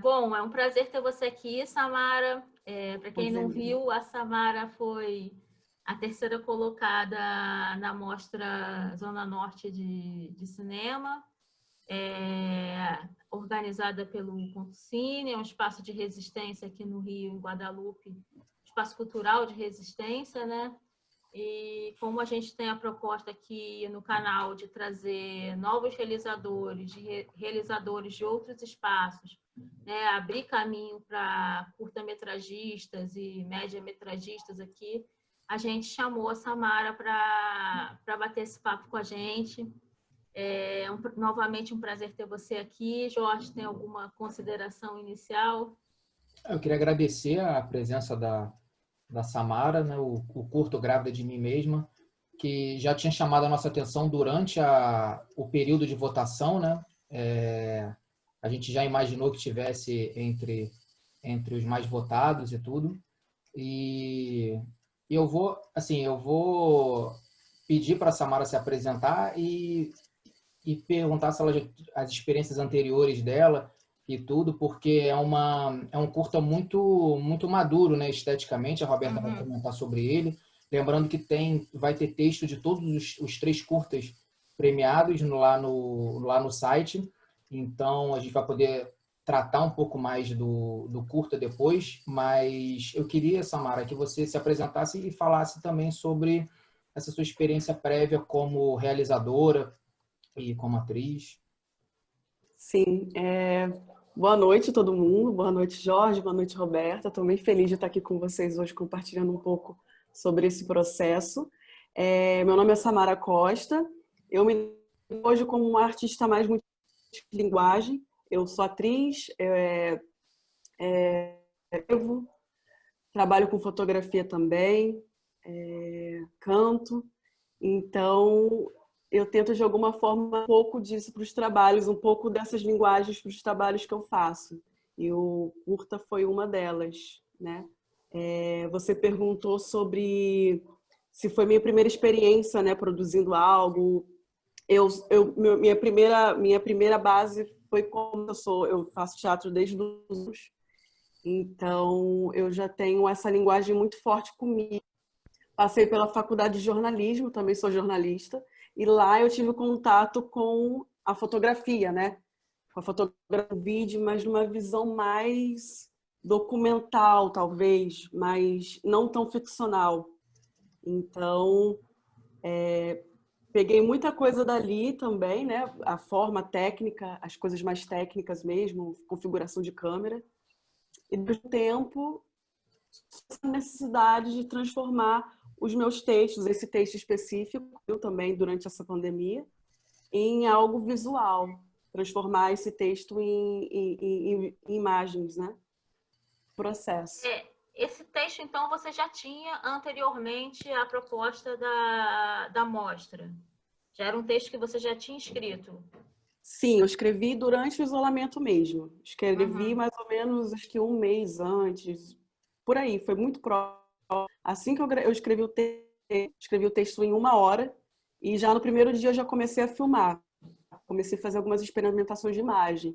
Bom, é um prazer ter você aqui, Samara. Para quem Prazer não mesmo. viu, a Samara foi a terceira colocada na Mostra Zona Norte de Cinema, organizada pelo Ponto Cine, é um espaço de resistência aqui no Rio, em Guadalupe, espaço cultural de resistência, né? E como a gente tem a proposta aqui no canal de trazer novos realizadores, realizadores de outros espaços, né, abrir caminho para curta-metragistas e média-metragistas aqui, a gente chamou a Samara para bater esse papo com a gente. Novamente um prazer ter você aqui. Jorge, tem alguma consideração inicial? Eu queria agradecer a presença da Samara, né, o curto Grávida de Mim Mesma, que já tinha chamado a nossa atenção durante o período de votação, né? A gente já imaginou que tivesse entre os mais votados e tudo. E eu vou pedir para a Samara se apresentar e perguntar se ela as experiências anteriores dela e tudo, porque é um curta muito maduro, né, esteticamente. A Roberta vai comentar sobre ele. Lembrando que vai ter texto de todos os três curtas premiados lá no site. Então, a gente vai poder tratar um pouco mais do curta depois, mas eu queria, Samara, que você se apresentasse e falasse também sobre essa sua experiência prévia como realizadora e como atriz. Sim, boa noite todo mundo, boa noite Jorge, boa noite Roberta. Estou bem feliz de estar aqui com vocês hoje compartilhando um pouco sobre esse processo. Meu nome é Samara Costa, eu me vejo hoje como uma artista mais multilinguagem. Eu sou atriz, escrevo, trabalho com fotografia também, canto. Então, eu tento de alguma forma um pouco disso para os trabalhos, um pouco dessas linguagens para os trabalhos que eu faço. E o curta foi uma delas, né? Você perguntou sobre se foi minha primeira experiência, né, produzindo algo. Minha primeira base foi como eu faço teatro desde os anos. Então, eu já tenho essa linguagem muito forte comigo. Passei pela faculdade de jornalismo, também sou jornalista, e lá eu tive contato com a fotografia, né? Com a fotografia, vídeo, mas numa visão mais documental, talvez, mas não tão ficcional. Então, peguei muita coisa dali também, né? A forma técnica, as coisas mais técnicas mesmo, configuração de câmera. E, do tempo, a necessidade de transformar os meus textos, esse texto específico, eu também, durante essa pandemia, em algo visual. Transformar esse texto em imagens, né? Processo. Esse texto, então, você já tinha anteriormente a proposta da mostra? Já era um texto que você já tinha escrito? Sim, eu escrevi durante o isolamento mesmo. Escrevi Uhum. mais ou menos, acho que um mês antes, por aí, foi muito próximo. Assim que eu escrevi o texto em uma hora, e já no primeiro dia eu já comecei a filmar. Comecei a fazer algumas experimentações de imagem.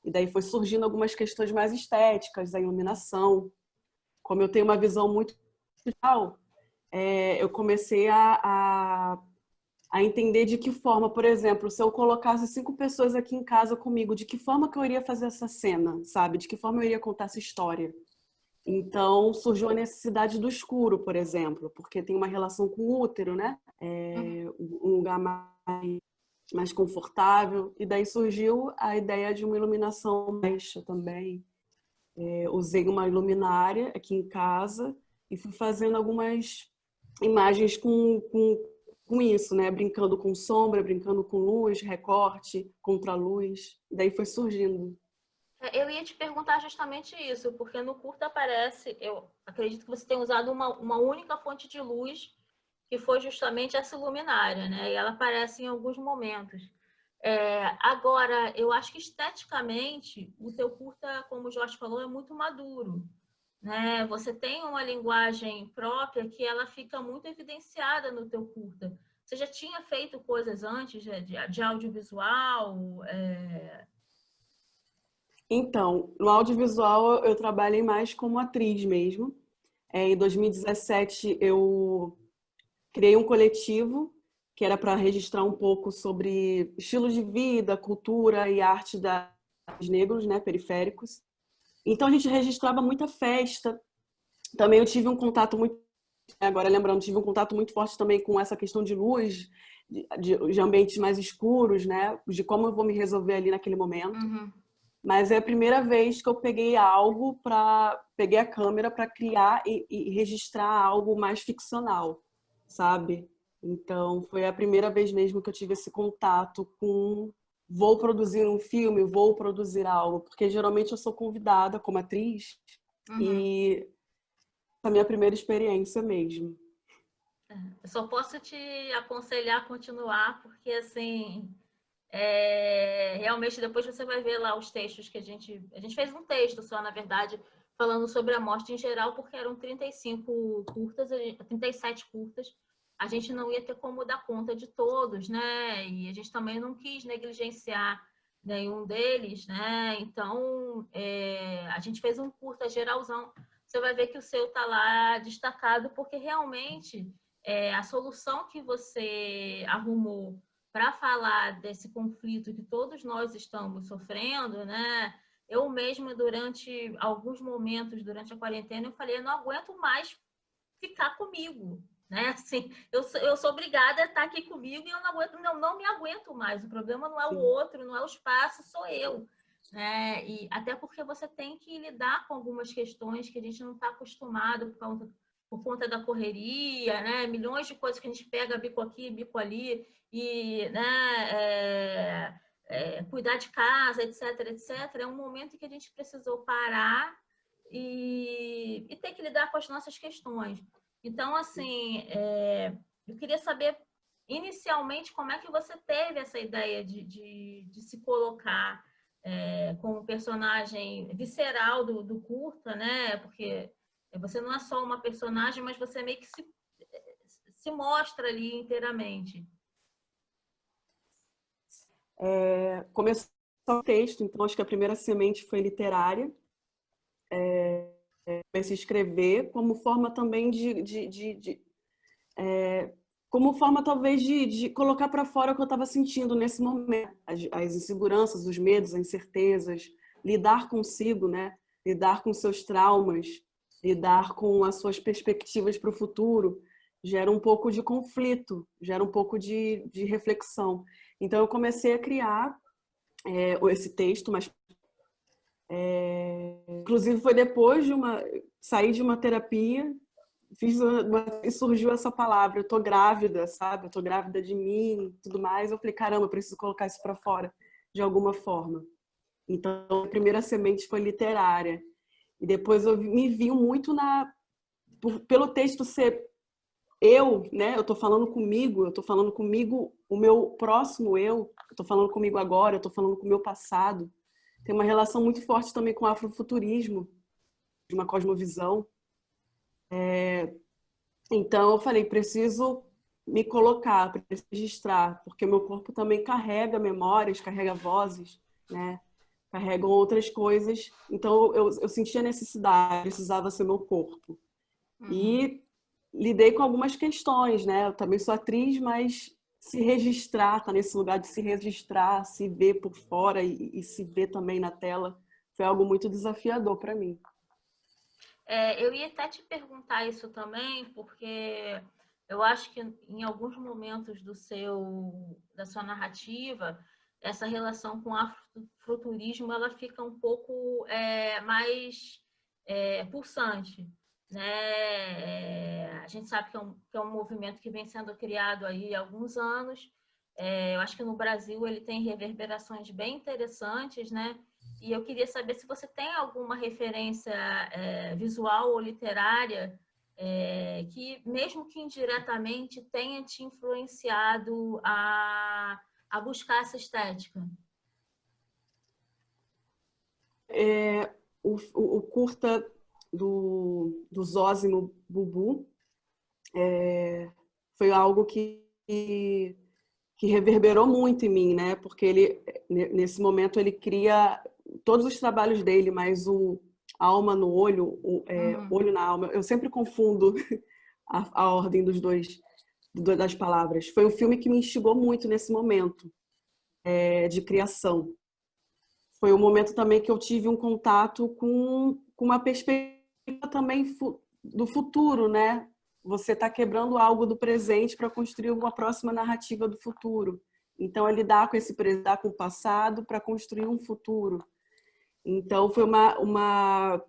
E daí foi surgindo algumas questões mais estéticas, da iluminação. Como eu tenho uma visão muito visual, eu comecei a entender de que forma, por exemplo, se eu colocasse 5 pessoas aqui em casa comigo, de que forma que eu iria fazer essa cena, sabe? De que forma eu iria contar essa história. Então, surgiu a necessidade do escuro, por exemplo, porque tem uma relação com o útero, né? Um lugar mais confortável. E daí surgiu a ideia de uma iluminação baixa também. Usei uma luminária aqui em casa e fui fazendo algumas imagens com isso, né? Brincando com sombra, brincando com luz, recorte, contraluz. E daí foi surgindo. Eu ia te perguntar justamente isso, porque no curta aparece, eu acredito que você tenha usado uma única fonte de luz, que foi justamente essa luminária, né? E ela aparece em alguns momentos. Agora, eu acho que esteticamente, o teu curta, como o Jorge falou, é muito maduro, né? Você tem uma linguagem própria que ela fica muito evidenciada no teu curta. Você já tinha feito coisas antes de audiovisual? Então, no audiovisual eu trabalhei mais como atriz mesmo. Em 2017 eu criei um coletivo que era para registrar um pouco sobre estilo de vida, cultura e arte dos negros, né, periféricos. Então a gente registrava muita festa. Também eu tive um contato muito, agora lembrando, tive um contato muito forte também com essa questão de luz, de ambientes mais escuros, né, de como eu vou me resolver ali naquele momento. Uhum. Mas é a primeira vez que eu peguei a câmera para criar e registrar algo mais ficcional, sabe? Então, foi a primeira vez mesmo que eu tive esse contato com vou produzir um filme, vou produzir algo, porque geralmente eu sou convidada como atriz Uhum. e a minha primeira experiência mesmo. Eu só posso te aconselhar a continuar, porque assim, realmente depois você vai ver lá os textos que a gente fez um texto só, na verdade, falando sobre a morte em geral, porque eram 35 curtas, 37 curtas. A gente não ia ter como dar conta de todos, né? E a gente também não quis negligenciar nenhum deles, né? Então, a gente fez um curta geralzão. Você vai ver que o seu tá lá destacado, porque realmente a solução que você arrumou para falar desse conflito que todos nós estamos sofrendo, né? Eu mesma, durante alguns momentos, durante a quarentena, eu falei, eu não aguento mais ficar comigo, né? Assim, eu sou obrigada a estar aqui comigo e eu não aguento, não me aguento mais. O problema não é o Sim. outro, não é o espaço, sou eu. Né? E até porque você tem que lidar com algumas questões que a gente não está acostumado por conta da correria, né? Milhões de coisas que a gente pega, bico aqui, bico ali, e né, cuidar de casa, etc, etc. É um momento em que a gente precisou parar e ter que lidar com as nossas questões. Então, assim, eu queria saber inicialmente como é que você teve essa ideia de se colocar como personagem visceral do curta, né? Porque você não é só uma personagem, mas você meio que se mostra ali inteiramente. Começou o texto, então acho que a primeira semente foi literária. Comecei a escrever como forma também como forma talvez de colocar para fora o que eu estava sentindo nesse momento, as inseguranças, os medos, as incertezas, lidar consigo, né? Lidar com seus traumas, lidar com as suas perspectivas para o futuro, gera um pouco de conflito, gera um pouco de reflexão. Então eu comecei a criar esse texto, mas inclusive foi depois de sair de uma terapia, e surgiu essa palavra, eu tô grávida, sabe? Eu tô grávida de mim, tudo mais. Eu falei, caramba, eu preciso colocar isso para fora de alguma forma. Então, a primeira semente foi literária. E depois eu me vi muito pelo texto ser eu, né? Eu tô falando comigo, o meu próximo eu tô falando comigo agora, eu tô falando com o meu passado. Tem uma relação muito forte também com o afrofuturismo, de uma cosmovisão. Então eu falei, preciso me colocar, preciso registrar, porque o meu corpo também carrega memórias, carrega vozes, né? Carregam outras coisas. Então eu senti a necessidade, precisava ser meu corpo. Uhum. E lidei com algumas questões, né? Eu também sou atriz, mas se registrar, tá nesse lugar de se registrar, se ver por fora e se ver também na tela, foi algo muito desafiador para mim. Eu ia até te perguntar isso também, porque eu acho que em alguns momentos da sua narrativa, essa relação com o afrofuturismo ela fica um pouco mais pulsante, né? A gente sabe que é um movimento que vem sendo criado aí há alguns anos. Eu acho que no Brasil ele tem reverberações bem interessantes, né? E eu queria saber se você tem alguma referência visual ou literária que, mesmo que indiretamente, tenha te influenciado a buscar essa estética. O curta do Zósimo Bubu foi algo que que reverberou muito em mim, né? Porque ele, nesse momento, ele cria todos os trabalhos dele, mas o alma no olho, olho na alma, eu sempre confundo a ordem das palavras. Foi um filme que me instigou muito nesse momento de criação. Foi um momento também que eu tive um contato com uma perspectiva também do futuro, né? Você está quebrando algo do presente para construir uma próxima narrativa do futuro. Então, é lidar com lidar com o passado para construir um futuro. Então, foi uma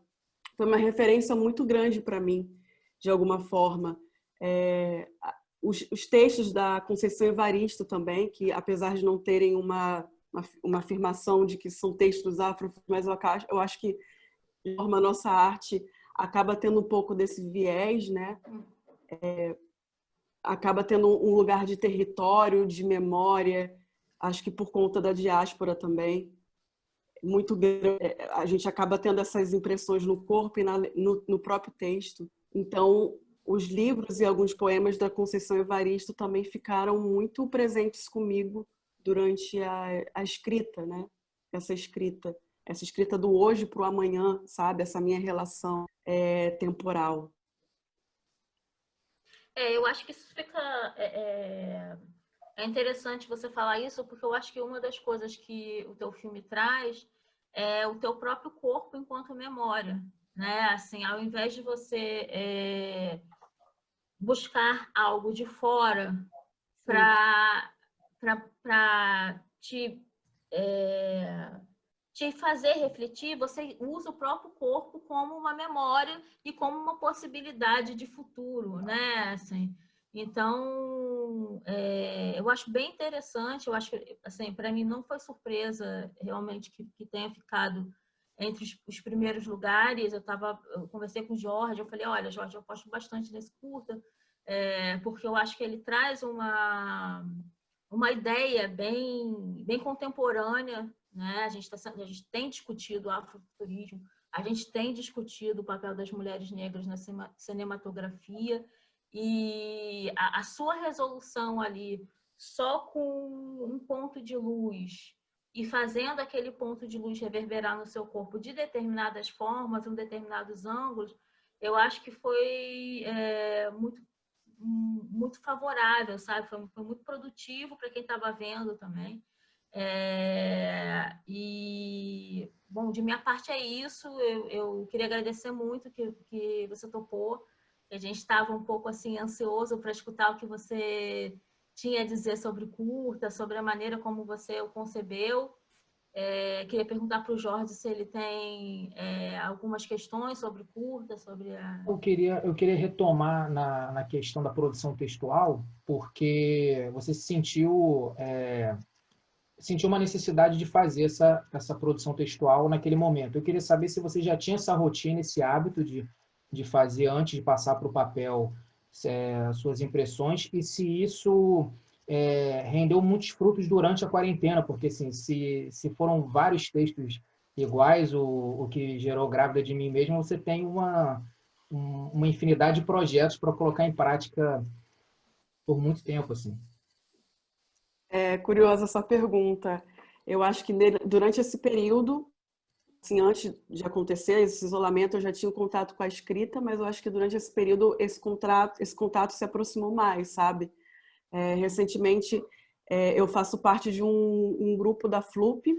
referência muito grande para mim, de alguma forma. Os textos da Conceição Evaristo também, que apesar de não terem uma afirmação de que são textos afro, mas eu acho que de forma a nossa arte acaba tendo um pouco desse viés, né? Acaba tendo um lugar de território, de memória, acho que por conta da diáspora também, muito grande. A gente acaba tendo essas impressões no corpo e no próprio texto. Então, os livros e alguns poemas da Conceição Evaristo também ficaram muito presentes comigo durante a escrita, né? Essa escrita do hoje para o amanhã, sabe? Essa minha relação temporal. Eu acho que isso fica... É interessante você falar isso, porque eu acho que uma das coisas que o teu filme traz é o teu próprio corpo enquanto memória, né? Assim, ao invés de você buscar algo de fora para te fazer refletir, você usa o próprio corpo como uma memória e como uma possibilidade de futuro, né? Assim, então, eu acho bem interessante. Eu acho que, assim, para mim não foi surpresa realmente que tenha ficado entre os primeiros lugares. Eu conversei com o Jorge, eu falei, olha, Jorge, eu aposto bastante nesse curta, porque eu acho que ele traz uma ideia bem contemporânea, né? A gente tem discutido o afrofuturismo, a gente tem discutido o papel das mulheres negras na cinematografia, e a sua resolução ali, só com um ponto de luz, e fazendo aquele ponto de luz reverberar no seu corpo de determinadas formas, em determinados ângulos, eu acho que foi muito favorável, sabe? Foi muito produtivo para quem estava vendo também. E, bom, de minha parte é isso. Eu queria agradecer muito que você topou. A gente estava um pouco assim ansioso para escutar o que você tinha a dizer sobre o curta, sobre a maneira como você o concebeu. Queria perguntar para o Jorge se ele tem algumas questões sobre o curta, sobre a... Eu queria retomar na questão da produção textual, porque você sentiu uma necessidade de fazer essa produção textual naquele momento. Eu queria saber se você já tinha essa rotina, esse hábito de fazer antes de passar para o papel suas impressões, e se isso rendeu muitos frutos durante a quarentena, porque assim, se foram vários textos iguais, o que gerou Grávida de Mim Mesma, você tem uma infinidade de projetos para colocar em prática por muito tempo, assim. É curiosa essa pergunta. Eu acho que durante esse período, assim, antes de acontecer esse isolamento, eu já tinha um contato com a escrita, mas eu acho que durante esse período esse contato se aproximou mais, sabe? Recentemente, eu faço parte de um grupo da FLUP,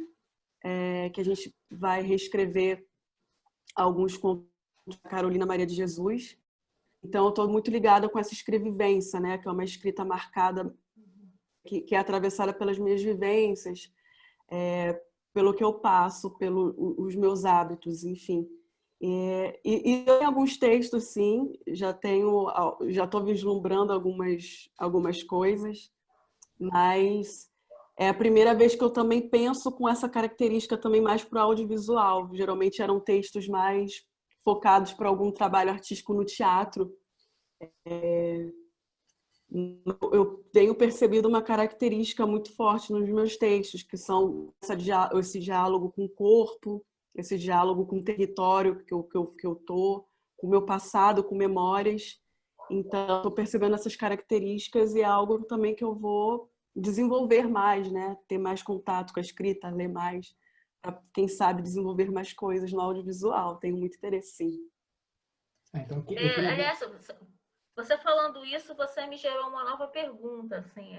que a gente vai reescrever alguns contos da Carolina Maria de Jesus. Então, eu estou muito ligada com essa escrevivência, né? Que é uma escrita marcada, que é atravessada pelas minhas vivências, pelo que eu passo, pelos meus hábitos, enfim. E em alguns textos, sim, já estou vislumbrando algumas coisas, mas é a primeira vez que eu também penso com essa característica também mais para o audiovisual. Geralmente eram textos mais focados para algum trabalho artístico no teatro. Eu tenho percebido uma característica muito forte nos meus textos, que são esse diálogo com o corpo, esse diálogo com o território que eu tô, com o meu passado, com memórias. Então, estou percebendo essas características e é algo também que eu vou desenvolver mais, né? Ter mais contato com a escrita, ler mais, para, quem sabe, desenvolver mais coisas no audiovisual. Tenho muito interesse, sim. Então, eu queria... Aliás, você falando isso, você me gerou uma nova pergunta, assim,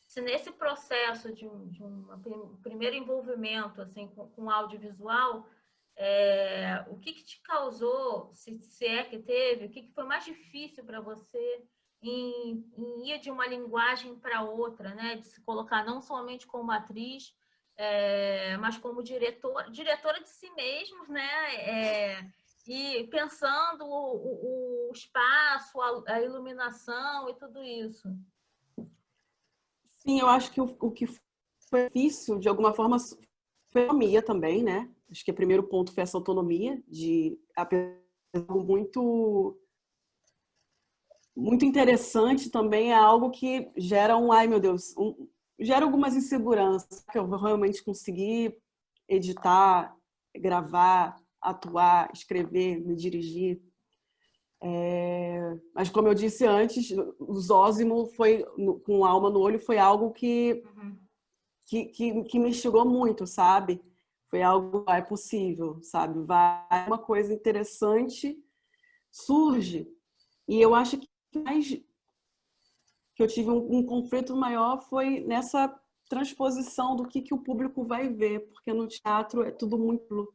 se nesse processo de um primeiro envolvimento assim, com audiovisual, o que te causou, se é que teve, o que foi mais difícil para você em ir de uma linguagem para outra, né? De se colocar não somente como atriz, mas como diretora de si mesmos, né? E pensando o espaço, a iluminação e tudo isso. Sim, eu acho que o que foi difícil, de alguma forma, foi a autonomia também, né? Acho que o primeiro ponto foi essa autonomia, de algo muito interessante também, é algo que gera ai meu Deus, gera algumas inseguranças, que eu vou realmente conseguir editar, gravar, atuar, escrever, me dirigir. Mas como eu disse antes, o Zósimo foi com alma no olho foi algo que me instigou muito, sabe? Foi algo é possível, sabe? Vai uma coisa interessante surge e eu acho que mais que eu tive um conflito maior foi nessa transposição do que o público vai ver, porque no teatro é tudo muito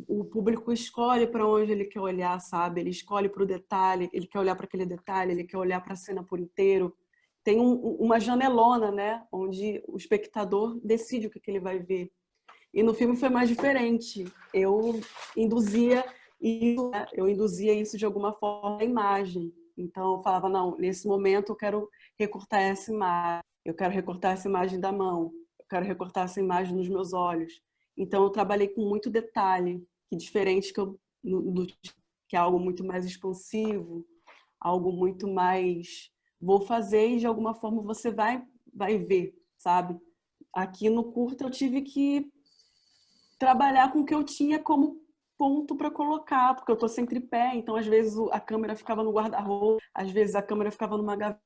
o público escolhe para onde ele quer olhar, sabe? Ele escolhe para o detalhe, ele quer olhar para aquele detalhe, ele quer olhar para a cena por inteiro. Tem uma janelona, né? Onde o espectador decide o que ele vai ver. E no filme foi mais diferente. Eu induzia isso de alguma forma na imagem. Então eu falava, não, nesse momento eu quero recortar essa imagem. Eu quero recortar essa imagem da mão. Eu quero recortar essa imagem nos meus olhos. Então eu trabalhei com muito detalhe, que diferente que é algo muito mais expansivo, algo muito mais vou fazer e de alguma forma você vai ver, sabe? Aqui no curto eu tive que trabalhar com o que eu tinha como ponto para colocar, porque eu tô sem tripé, então às vezes a câmera ficava no guarda-roupa, às vezes a câmera ficava numa gaveta,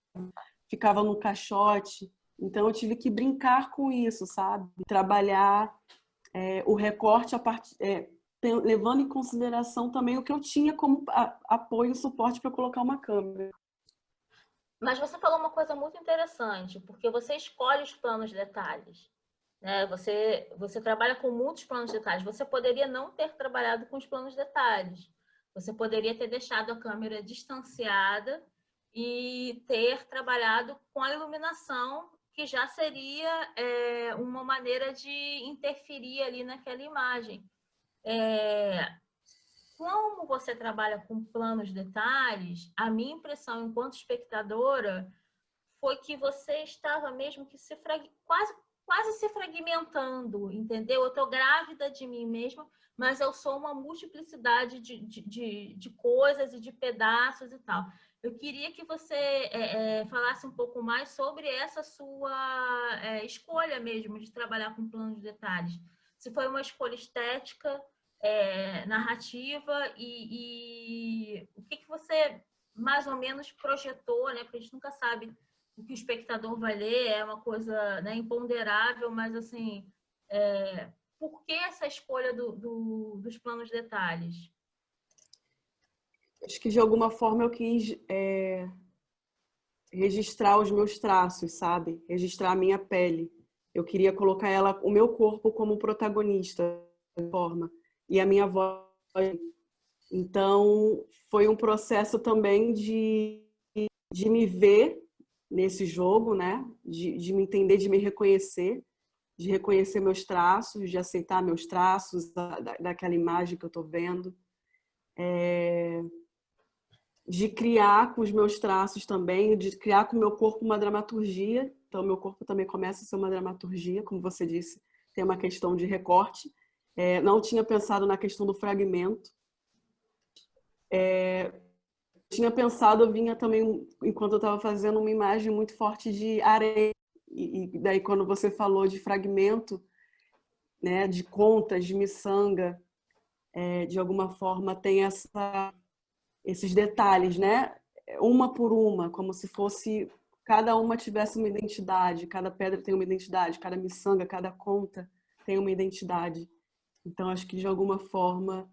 ficava no caixote. Então eu tive que brincar com isso, sabe? Trabalhar o recorte levando em consideração também o que eu tinha como apoio e suporte para colocar uma câmera. Mas você falou uma coisa muito interessante, porque você escolhe os planos de detalhes. Né? Você trabalha com muitos planos de detalhes. Você poderia não ter trabalhado com os planos de detalhes. Você poderia ter deixado a câmera distanciada e ter trabalhado com a iluminação, que já seria uma maneira de interferir ali naquela imagem. Como você trabalha com planos de detalhes, a minha impressão enquanto espectadora foi que você estava mesmo que quase se fragmentando, entendeu? Eu estou grávida de mim mesma, mas eu sou uma multiplicidade de coisas e de pedaços e tal. Eu queria que você falasse um pouco mais sobre essa sua escolha mesmo de trabalhar com plano de detalhes. Se foi uma escolha estética, narrativa e o que você mais ou menos projetou, né? Porque a gente nunca sabe o que o espectador vai ler, é uma coisa, né, imponderável, mas assim, por que essa escolha dos planos de detalhes? Acho que de alguma forma eu quis registrar os meus traços, sabe? Registrar a minha pele. Eu queria colocar o meu corpo como protagonista, de forma, e a minha voz. Então, foi um processo também de me ver nesse jogo, né? De me entender, de me reconhecer, de reconhecer meus traços, de aceitar meus traços, daquela imagem que eu estou vendo. De criar com os meus traços também, de criar com o meu corpo uma dramaturgia. Então, meu corpo também começa a ser uma dramaturgia, como você disse, tem uma questão de recorte. Não tinha pensado na questão do fragmento. Tinha pensado, eu vinha também, enquanto eu estava fazendo, uma imagem muito forte de areia. E daí, quando você falou de fragmento, né, de contas, de miçanga, de alguma forma tem esses detalhes, né? Uma por uma, como se fosse cada uma tivesse uma identidade, cada pedra tem uma identidade, cada miçanga, cada conta tem uma identidade. Então, acho que de alguma forma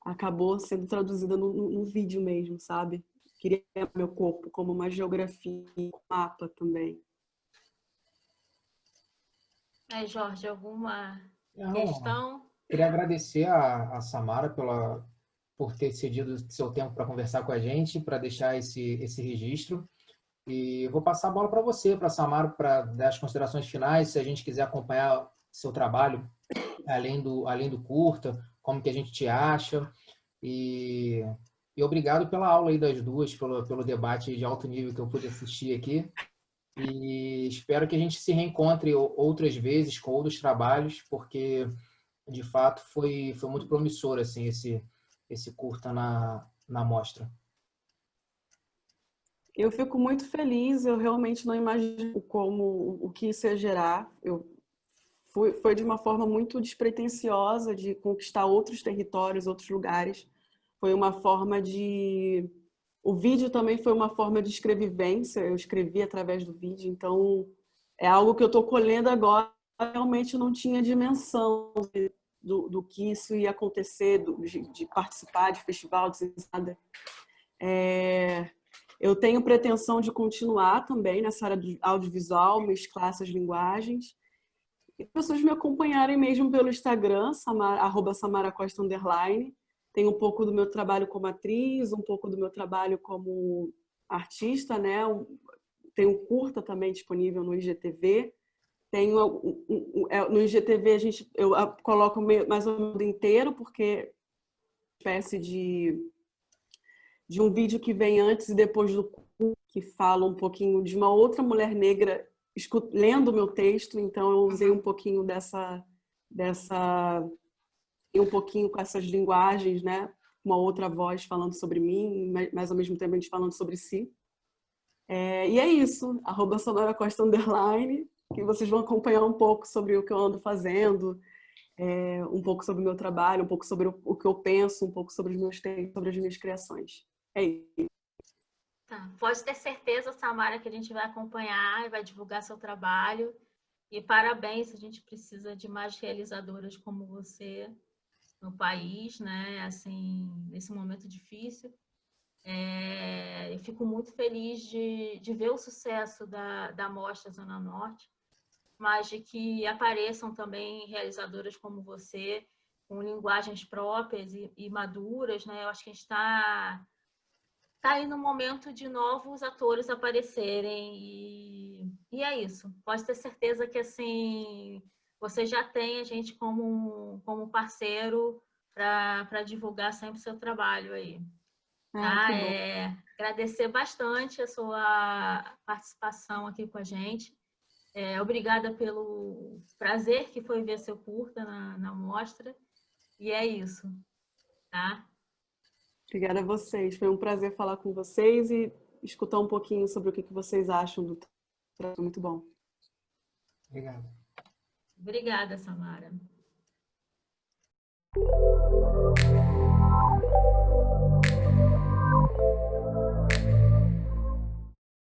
acabou sendo traduzida num vídeo mesmo, sabe? Queria meu corpo como uma geografia, um mapa também. Jorge, alguma Não, questão? queria agradecer a Samara por ter cedido seu tempo para conversar com a gente, para deixar esse registro. E vou passar a bola para você, para a Samara, para dar as considerações finais, se a gente quiser acompanhar seu trabalho além do curta, como que a gente te acha. E obrigado pela aula aí das duas, pelo debate de alto nível que eu pude assistir aqui. E espero que a gente se reencontre outras vezes com outros trabalhos, porque de fato foi muito promissor assim esse curta na mostra. Eu fico muito feliz, eu realmente não imagino o que isso ia gerar. Foi de uma forma muito despretensiosa de conquistar outros territórios, outros lugares. Foi uma forma de... O vídeo também foi uma forma de escrevivência, eu escrevi através do vídeo, então é algo que eu estou colhendo agora, realmente não tinha dimensão do que isso ia acontecer, de participar de festival, de nada. Eu tenho pretensão de continuar também nessa área do audiovisual, mesclar essas linguagens. E as pessoas me acompanharem mesmo pelo Instagram, @samaracosta_. Tem um pouco do meu trabalho como atriz, um pouco do meu trabalho como artista, né? Tem um curta também disponível no IGTV. No IGTV eu coloco mais ou menos inteiro, porque é uma espécie de um vídeo que vem antes e depois do curta, que fala um pouquinho de uma outra mulher negra lendo o meu texto, então eu usei um pouquinho um pouquinho com essas linguagens, né? Uma outra voz falando sobre mim, mas ao mesmo tempo a gente falando sobre si. E é isso, @SamoraCosta_, que vocês vão acompanhar um pouco sobre o que eu ando fazendo, um pouco sobre o meu trabalho, um pouco sobre o que eu penso, um pouco sobre os meus textos, sobre as minhas criações. É isso. Tá. Pode ter certeza, Samara, que a gente vai acompanhar e vai divulgar seu trabalho. E parabéns, a gente precisa de mais realizadoras como você no país, né? Assim, nesse momento difícil. Eu fico muito feliz de ver o sucesso da Mostra Zona Norte, mas de que apareçam também realizadoras como você, com linguagens próprias e maduras, né? Eu acho que a gente está aí no momento de novos atores aparecerem e é isso. Pode ter certeza que assim você já tem a gente como parceiro para divulgar sempre o seu trabalho aí. Tá? Que bom. Agradecer bastante a sua participação aqui com a gente. Obrigada pelo prazer que foi ver seu curta na mostra. E é isso, tá? Obrigada a vocês. Foi um prazer falar com vocês e escutar um pouquinho sobre o que vocês acham do trabalho. Muito bom. Obrigado. Obrigada, Samara.